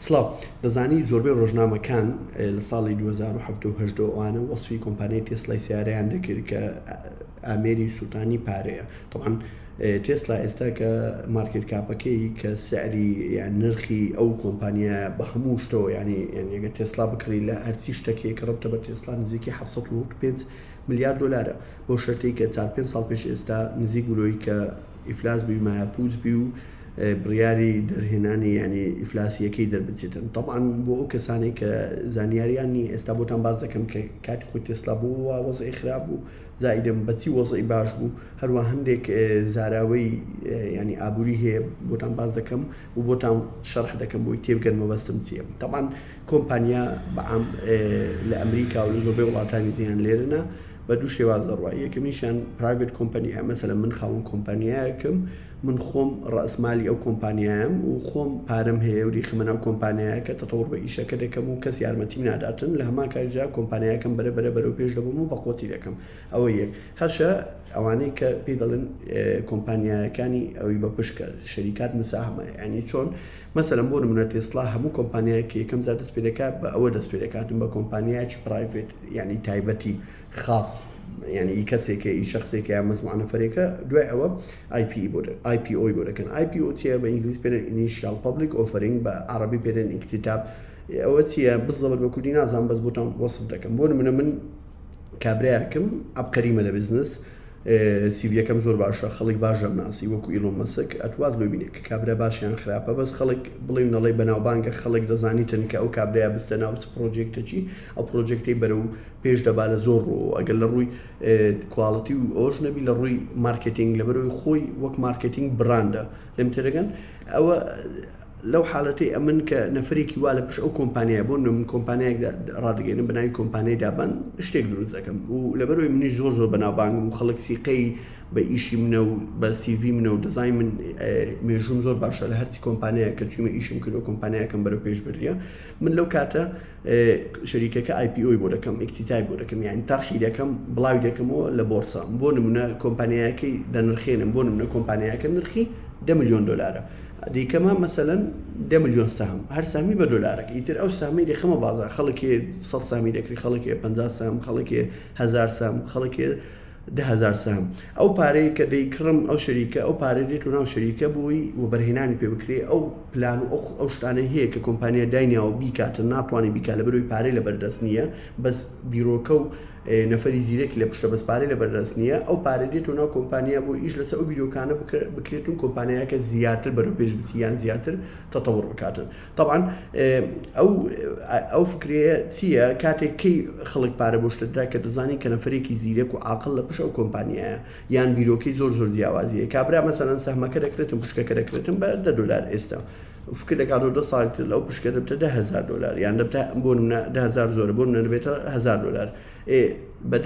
سڵاو دەزانی زۆربەی ڕۆژنامەکان لە ساڵی 2017 ئەوانە وەصفی کۆمپانیای تێسلای سیارەیان دەکرد کە ئامێری سووتانی پارەیە. طبعاً تێسلا ئێستا کە مارکت کاپەکەی کە سعری یان نرخی ئەو کۆمپانیا بە هەموو شتەوە ینی ئەگە تێسلا بکڕی لە هەرچی شتێکی کە ڕەبتە بە تێسلا نزیکی 705 میلیارد دلارە بۆ شتێک کە 4-5 ساڵ پێش ئێستا نزیک بووی کە ئیفلاس بی و مایاپوز بی و بڕیاری دەرهێنانی ینی ئیفلاسیەکەی دەربچێتن. طبعاً بۆ ئەو کەسانی کە زانیاریانی ئێستا بۆتان باز دەکەم کە کاتی خۆی تێسلا بووە وەزعی خراپ بوو زائیدەم بەچی وەزعی باش بوو هەروە هەندێک زاراوەی ینی ئابووری هەیە بۆتان باز دەکەم و بۆتان شەرح دەکەم بۆی تێبگەن مەبەستم چییە. طبعاً کۆمپانیا بەعام لە ئەمریکا و لە زۆربەی وڵاتانی زیان لێرنە بە دوو شێواز دەڕوای. یەکەمیشان پرایڤێت کۆمپانیا مەسەلەن من خاوەن کۆمپانیایەکەم من خۆم ڕەسمالی ئەو کۆمپانیایم و خۆم پارەم هەیە و ریخمە ناو کۆمپانیایەکە تەتەوڕ بە ئیشەکە دەکەم و کەس یارمەتیم ناداتن لە هەمان کاتژا کۆمپانیاکەم بەرەو پێش دەبم و بەقوتی دەکەم. ئەوە یەک هەشە ئەوانەی کە پێی دەڵێن کۆمپانیایەکانی ئەوی بە پشکە شەریکات مساهمە ینی چۆن مەسەلەن بۆ نمونە تێسلا هەموو کۆمپانیایەکی یەکەم جار دەست پێ دەکات بە ئەوە دەست پێ دەکاتن بە کۆمپانیایکی پرایڤێت ینی تایبەتی خاص ینی کەسێکە شخصێکە یا مەزمانەفەرێکە دوای ئەوە IPO بۆ دەکەن. IPO چیە بە ئینگلیز پێدەن Initial Public Offering بە عەرەبی پێدەن ئیکتتاب. ئەوە چیە بزەبەر بە کوردی نازانم بەس بۆتان وەسف دەکەم. بۆ نمونە من کابرایەکەم ئەبقەریمە لە بزنس سیڤیەکەم زۆر باشە خەڵک باش دەمناسی وەکو ئیلۆن مەسک ئەتوات لۆ بینێت کە کابرا باشیان خراپە بەس خەڵک بڵێ نەڵێ بەناوبانگە خەڵک دەزانیتن کە ئەو کابرایە بستە ناو پرۆجێکتەچی ئەو پرۆجێکتی بەرەو پێش دەبا لە زۆر ڕۆ ئەگەر لە ڕووی کواڵەتی و ئەوش نەبی لە ڕووی مارکتینگ لە بەرەوەی خۆی وەک مارکتینگ براندە لێم تێدەگەن ئەوە لەو حاڵەتی ئەمن کە نەفرێکی وا لە پشت ئەو کۆمپانیای بۆ من کۆمپانیایك ڕادگەێنم بەناوی کۆمپانیای دابان شتێک دروست دەکەم و لەبەرەوەی منیش زۆر بەناوبانگم و خەڵک سیقەی بە ئیشی منە و بە سیڤی منە و دەزای من مێژوم زۆر باشە لە هەرچی کۆمپانیایە کە چویمە ئیشم کردو کۆمپانیاکەم بەرەو پێش بردیە من لەو کاتە شەریکەکە IPO بۆ دەکەم ئیکتتای بۆ دەکەم یعنی تەرحی دەکەم بڵاوی دەکەمەوە لە بۆرسا بۆ نمونە کۆمپانیایەکەی دەنرخێنم بۆ نمونە کۆمپانیاکە نرخی 10 میلیۆن دلارە دیکەمە مەسەلەن 10 میلیۆن سهم هەر سامی بە دلارێک ئیتر ئەو سامی دەخەمە بازار خەڵکی 100 سامی دەکری خەڵکی 50 سام خەڵکی 1000 سام خەڵکی 10,000 سام ئەو پارەی کە دەیکڕم ئەو شەریکە ئەو پارە دێت و ناو شەریکە بووی و بەرهێنانی پێ بکرێ ئەو پلان و ئەو شتانە هەیە کە کۆمپانیا داینیاوە بیکاتە ناتوانانی بیکات لە بەرەوەی پارەی لە بەردەست نییە بەس بیرۆکە و نەفەری زیرەکی لە پشتە بەسپارەی لە بەردەست نییە ئەو پارە دێت و ناو کۆمپانیا بۆ ئیش لەسەر ئەو بیرۆکانە بکرێتون کۆمپانیاکە زیاتر بەرەو پێش بچیان زیاتر تەتەوڕ بکاتن. طبعاً ئەو فکرەیە چییە کاتێک کەی خەڵک پارە بۆ شتەدا کە دەزانی کە نەفرێکی زیرەک و عاقڵ لە پشت ئەو کۆمپانیایە یان بیرۆکەی زۆر جیاوازیە کابرا مەسەلەن سەهمەکە دەکرێتن پشکەکە دەکرێتن بە $10 ئێستا فکر دەکات و 10 ساڵتر لەو پشکە دەبتە $10,000 یان دەبتە بۆ نمونە 10,000 زۆرە بۆ نمونە دەبێتە $1,000 بە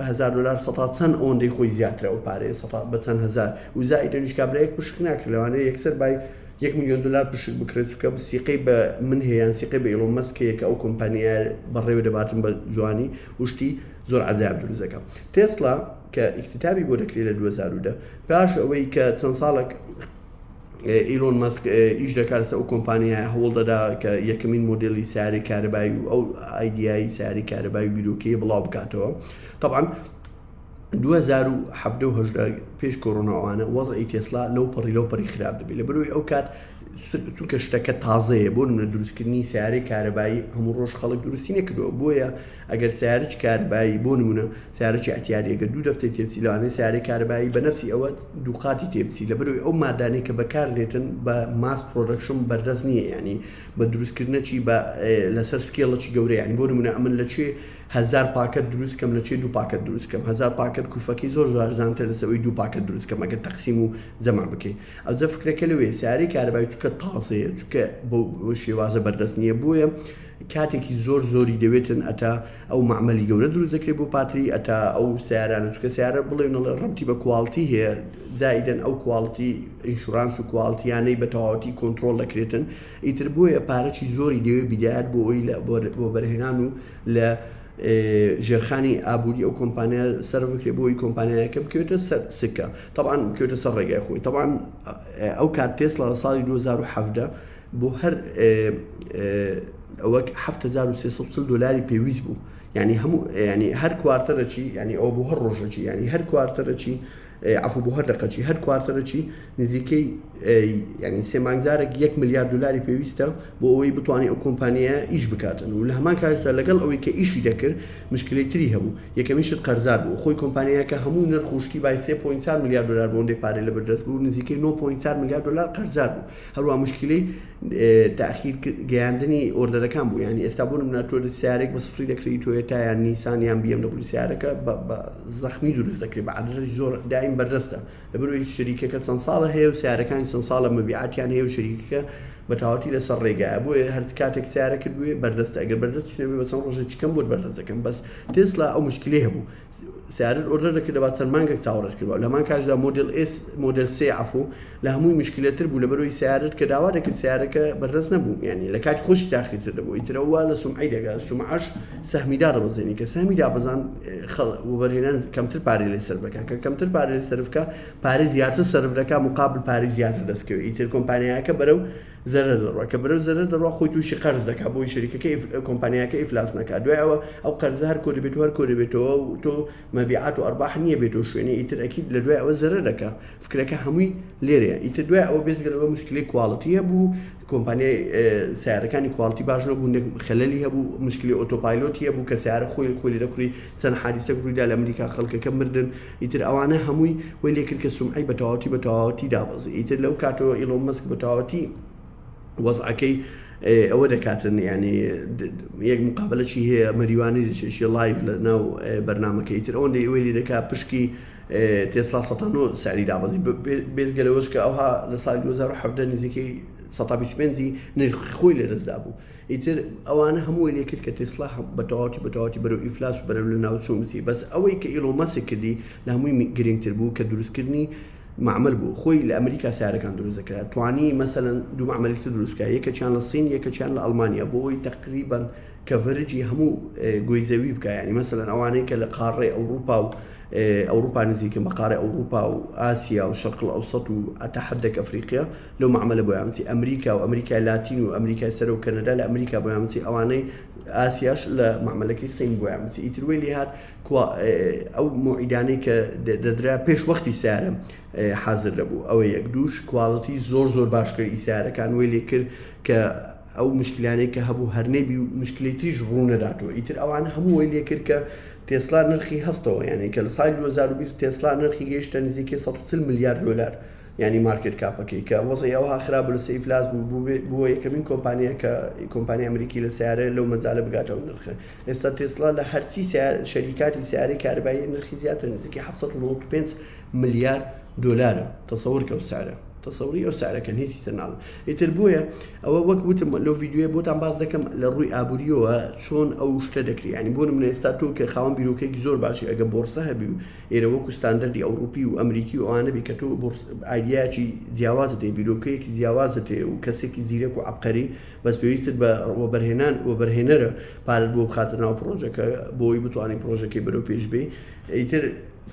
$10,000 سەتا چەند ئەوەندەی خۆی زیاترە و پارەیە سەتا بە چەند هەزار و زائیدەنیش کابرایەک پشک ناکرد لەوانەیە یەکسەر بای $1 میلیۆن پشک بکرێت چکە سیقەی بە من هەیەیان سیقەی بە ئیلۆن مەسکەیە کە ئەو کۆمپانیا بەڕێوە دەباتن بە جوانی وشتی زۆر عەجایب دروست دەکەم. تێسلا کە ئیکتتابی بۆ دەکرێت لە 2010 پاش ئەوەی کە چەند ساڵێک ئیلۆن مەسک ئیش دەکات لەسەر ئەو کۆمپانیای هەوڵ دەدا کە یەکەمین مۆدێلی سیارەی کارەبایی و ئەو ئایدیایی سیارەی کارەبایی و بیرۆکەیە بڵاو بکاتەوە. طبعاً 2017 پێش کۆڕۆناوانە وەزعی تێسلا لەوپەڕی خراپ دەبێت لە بەرەوەی ئەو کات چونکە شتەکە تازەیە بۆ نمونە دروستکردنی سیارەی کارەبایی هەموو ڕۆژ خەڵک دروستی نەکردووە بۆیە ئەگەر سیارەی کارەبایی بۆ نمونە سیارەی ئەتیاریەکە 2 دەفتەی تێبچی لەوانەیە سیارەی کارەبایی بە نەفسی ئەوە دووقاتی تێبچی لە بەرەوەی ئەو مادانەی کە بەکار دێتن بە ماس پرۆدەکشن بەردەست نییە ینی بە دروستکردنەکی بە لەسەر سکێڵەکی گەورەیە ینی بۆ نمونە ئەمن لەکوێ 1000 پاکەت دروستکەم لەکوێ 2 پاکەت دروستکەم 1000 پاکەت کوفەکەی زۆر زارزانتر لەسەوەی 2 پاکەت دروستکەم ئەگەر تەقسیم و جەمع بکەین ئەوجە فکرەکە لەوێ سیارەی کارەبایی چونکە تازەیە چونکە بۆ شێوازە بەردەست نییە بۆیە کاتێکی زۆری دەوێتن ئەتا ئەو معمەلی گەورە دروست دەکرێت بۆ پاتری ئەتا ئەو سیارانە چونکە سیارە بڵێنەڵە ڕەبتی بە کواڵتی هەیە زائیدەن ئەو کواڵتی ئینشورانس و کواڵتیانەی بە تەواوەتی کۆنتڕۆڵ دەکرێتن ئیتر بۆیە پارەی زۆری دەوێت بیدایەت بۆ ئەوی بۆ بەرهێنان و لە ژێرخانی ئابووری ئەو کۆمپانیا سەر بکرێت بۆی کۆمپانیایەکە بکەوێتە سکە طبعاً بکەوێتە سەر ڕێگای خۆی. طبعاً ئەو کات تێسلا لە ساڵی 2017 بۆ هەر ئەوە $7,300 پێویست بوو. يعني هەموو يعني هەر کوارتەرەچی يعني ئەو بۆ هەر ڕۆژەچی يعني هەر کوارتەرەچی عفو بۆ هەر دەقەچی هەر کوارتەرەچی نزیکەی يعني سێ مانگزارێک $1 ملیار پێویستە بۆ ئەوەی بتوانێت ئەو کۆمپانیایە ئیش بکاتن و لە هەمان کاتدا لەگەڵ ئەوەی کە ئیشی دەکرد مشکلەی تری هەبوو. یەکەمیشت قەرزار بوو، خۆی کۆمپانیایەکە هەموو نرخوشتی بای $3.4 ملیار بۆ ئەوەندەی پارەی لە بەردەست بوو، نزیکەی $9.4 ملیار قەرزار بوو. هەروە مشکلەی تاخیر گەیاندنی ئۆردەرەکان بوو. يعني ئێستا بۆ نمونە تۆ سیارێک بە سفری دەکڕی تۆیۆتا یان نیسان یان BMW سیارەکە بە زەخمی دروست دەکرێت بە عەدەدێکی زۆر دائیم بەردەستە لەبەرەوەی شەریکەکە چەند ساڵە هەیە و سیارەکانی چەند ساڵە مەبیعاتیان هەیە و شەریکەکە بە تەواوەتی لەسەر ڕێگایە بۆیە هەر کاتێک سیارەکە بوێ بەردەستە ئەگەر بەردەست نەبێ بە چەند ڕۆژێکی کەم بۆ بەردەست دەکەن. بەس تێسلا ئەو مشکلەی هەبوو سیارەت ئۆردەر دەکرد بە چەند مانگێک چاوەڕێت کردەوە لەمان کاتدا مۆدل 3 عفو لە هەمووی مشکلەتر بوو لەبەرەوەی سیارەت کە داوا دەکرد سیارەکە بەردەست نەبوو. يعني لە کاتی خۆشی تاخیرتر دەبوو ئیترەوە لە سومعی دەگات سومعەش سەهمیدا دەبەزێنی کە سەهمی دابەزان وەبەرهێنان کەمتر پارەی لێ سەرف بکات کە کەمتر پارەی لێ سەرف بکات پارەی زیاتر سەرف دەکات مقابل پارەی زیاتر دەستکەوێت ئیتر کۆمپانیایەکە بەرەو زەرەر دەڕوا کە بەرەو زەرەر دەڕوا خۆی تووشی قەرز دەکات بۆی شەریکەکە کۆمپانیاکە ئیفلاس نەکات. دوای ئەوە ئەو قەرزە هەر کۆ دەبێت و هەر کۆ دەبێتەوە و تۆ مەبیعات و ئەرباح نییە بێتەوە شوێنی ئیتر ئەکید لە دوای ئەوە زەرەر دەکات فکرەکە هەمووی لێرەیە. ئیتر دوای ئەوە بێزگەلەوە مشکلەی کواڵیتیە بوو کۆمپانیای سیارەکانی کواڵیتی باش نەبوو خەلەلی هەبوو مشکلی ئۆتۆپایلۆتی هەبوو کە سیارە خۆی لێدەکڕی چەند حادیسەک ڕوویدا لە ئەمریکا خەڵکەکە مردن. ئیتر ئەوانە هەمووی وەی لێ کرد کە سومعی بە تەواوەتی دابەزی. ئیتر لەو کاتەوە ئیلۆن مەسک بە تەواوەتی وەزعەکەی ئەوە دەکاتن يعني یەک مقابلەی هەیە مەریوانی دەچێشی لایڤ لە ناو بەرنامەکە ئیتر ئەوەندەی وێلی دەکات پشکی تێسلا 100 سعری دابەزی بێزگەلەوەش کە ئەوها لە ساڵی 2017 نزیکەی 125 نرخی خۆی لەدەستدا بوو. ئیتر ئەوانە هەمووی لێ کرد کە تێسلا بە تەواوەتی بەرەو ئیفلاس و بەرەو لە ناو چوومسی. بەس ئەوەی کە ئیلۆن مەسک کردی لە هەمووی گرنگتر بوو کە دروستکردنی معمل بوو خۆی لە ئەمریکا سیارەکان دروست دەکرات توانی مەسەلەن دوو معملێکی دروست بکات یەکەیان لە سین یەکەیان لە ئەڵمانیا بۆ ئەوەی تەقریبەن کەڤەرجی هەموو گۆیزەوی بکات. يعني مەسەلەن ئەوانەی کە لە قارڕێ ئەوروپا و ئەوروپا نزیکە بە قارە ئەوروپا و ئاسیا و شەرق الأوسط و ئەتا حەدێک ئەفریقیا لەو معملە بۆ یامەتی ئەمریکا و ئەمریکای لاتین و ئەمریکای سەر و کەنەدا لە ئەمریکا بۆ یامەتی ئەوانەی ئاسیاش لە معملەکەی سین بۆ یامەتی. ئیتر وێ لێ هات ئەو موعیدانەی کە دەدرا پێش وەختی سیارە حاضر دەبوو ئەوە یەک دووش کواڵیتی زۆر باشکردی سیارەکان وێ لێ کرد کە ئەو مشکلانەی کە هەبوو هەرنەبی و مشکلی تریش ڕوونەداتەوە. ئیتر ئەوانە هەموو وێ لێ کرد کە تێسلا نرخی هەستەوە یعنی کە لە ساڵی 2020 تێسلا نرخی گەیشتە نزیکەی $140 ملیار یعنی مارکت کاپەکەی کە وەزعی ئەوها خراپ لە ئیفلاس بوو یەکەمین کۆمپانیا کە کۆمپانیای ئەمریکی لە سیارە لەو مەجالە بگاتەوە نرخە. ئێستا تێسلا لە هەرچی شەریکاتی سیارەی کاربایی نرخی زیاتر نزیکەی $795 ملیار تەسەوور کە سعرە تەسەوری ئەو سعرەکەن هیچی تر ناڵ. ئیتر بۆیە ئەوە وەک وتم لەو ڤیدیۆیە بۆتان باز دەکەم لە ڕووی ئابووریەوە چۆن ئەو شتە دەکری. ینی بۆ نمونە ئێستا تۆ کە خاوەن بیرۆکەیەکی زۆر باشی ئەگە بۆرسە هەبی و ئێرە وەکو ستاندەردی ئەوروپی و ئەمریکی و ئەوانە بی کە تۆ ئایدیایەکی جیاوازت هەیە بیرۆکەیەکی جیاوازت هەیە و کەسێکی زیرەک و عەبقەری بەس پێویستت بە وەبەرهێنەرە پارەت بۆ بخاتە ناو پرۆژەکە بۆی بتوانانی پرۆژەکەی بەرەو پێش بێ. ئیتر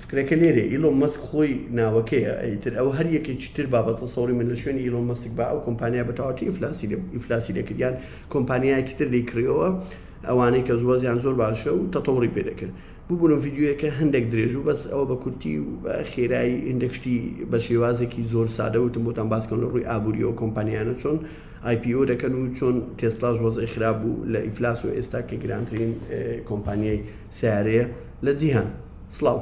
فکرەکە لێرە ئیلۆن مەسک خۆی ناوەکەیە. ئیتر ئەو هەر یەکێکی تر بابەتە سەوری من لە شوێنی ئیلۆن مەسک با ئەو کۆمپانیا بە تەواوەتی ئیفلاسی دەکردیان کۆمپانیایەکی تر لێ کڕیەوە ئەوانەی کە زوازیان زۆر باشە و تەتەوری پێ دەکرد. ببوونم ڤیدیۆیەکە هەندێک درێژ و بەس ئەوە بە کورتی و بە خێرایی هەندێکشتی بە شێوازێکی زۆر سادە وتم بۆتان باسکەن لە ڕووی ئابووریەوە کۆمپانیانە چۆن IPO دەکەن و چۆن تێسلاش وەزعی خراپ بوو لە ئیفلاس و ئێستا کە گرانترین کۆمپانیای سیارەیە لە جیهان. سڵاو.